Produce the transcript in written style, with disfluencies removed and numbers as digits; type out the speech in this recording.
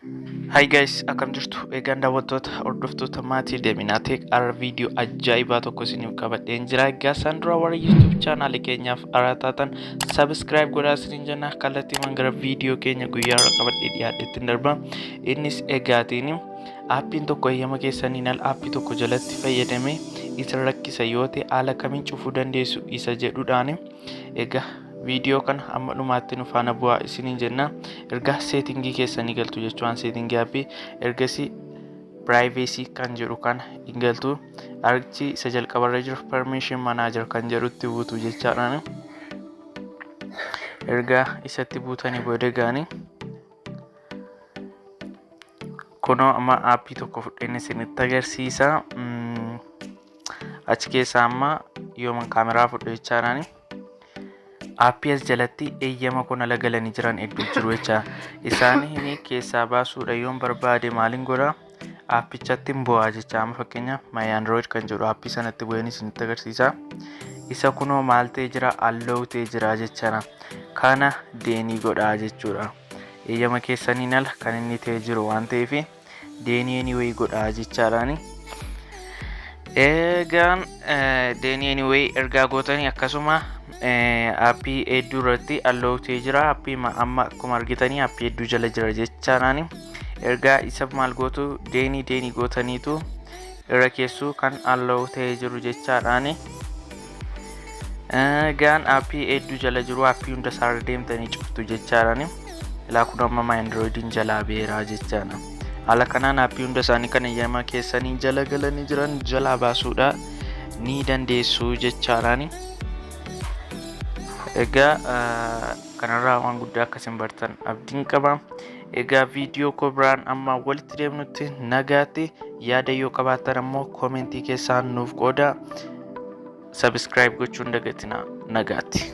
Hi guys, akkam jirtu? Egaan daawwattoota hordoftoota maatii Deeminaa Teek har'a viidiyoo ajaa'ibaa tokko isiniif qabadheen jira. Egaa isaan dura warra YouTube chaanaalii keenyaaf haaraa taatan subscribe godhaa isiniin jenna. Kallattiiwwan gara viidiyoo keenya guyyaa irra qabadhee dhiyaadheetti darba. Innis egaatiin aappiin tokko eeyyama keessaniin al aappii tokko jalatti fayyadamee isa rakkisa yoo ta'e haala kamiin cufuu dandeessu isa jedhuudhaan egaa video kan amma dhumaatti nu faana bu'aa isiniin jenna. Erga settingii keessanii galtu jechuun settingii aappii ergasii privacy kan jedhu kan galtu archi isa jalqabarra jiru permission manager kan jedhutti buutu jechaadhaan. Erga isatti buutanii booda gaanii kunoo amma aappii tokko fudheen isinitti agarsiisa. Achi keessaa amma yooma kaameraa fudhu jechaadhaan aappii as jalatti eeyyama kun ala galanii jiran hedduu jiru jecha isaan hini keessaa baasuudha yoon barbaade maaliin godha aappichatti bu'aa jecha amma fakkeenyaaf my android kan jedhu aappii sanatti bu'een isinitti agarsiisa. Isa kunoo maal ta'ee jira allow ta'ee jira jechaadha. Kana deenii godhaa jechuudha. Eeyyama keessaniin ala kan inni ta'ee jiru waan ta'eef deenii anyway godhaa jechaadhaani. Egaan deenii anyway ergaa gootanii akkasuma aappii hedduu irratti allow ta'ee jira. Aappii amma akkuma argitanii aappii hedduu jala jira jechaadhaan. Ergaa isa maal gootu deenii gootaniitu irra keessu kan allow ta'ee jiru jechaadhaan. Egaan aappii hedduu jala jiru aappii hunda isaa deemtanii cuftu jechaadhaan. Ilaa kun amma my androidin jalaa beeraa jechaadha. Haala kanaan aappii hunda isaanii kan eeyyama keessanii jala galanii jiran jalaa baasuudha ni dandeessu jechaadhaan. Egaa kanarraa waan guddaa akkasiin bartan abdiin qaba. Egaa viidiyoo koo biraan amma walitti deemnutti nagaatti. Yaada yoo qabaattan ammoo koomentii keessaan nuuf qoodaa. Subscribe gochuun dagatinaa. Nagaatti.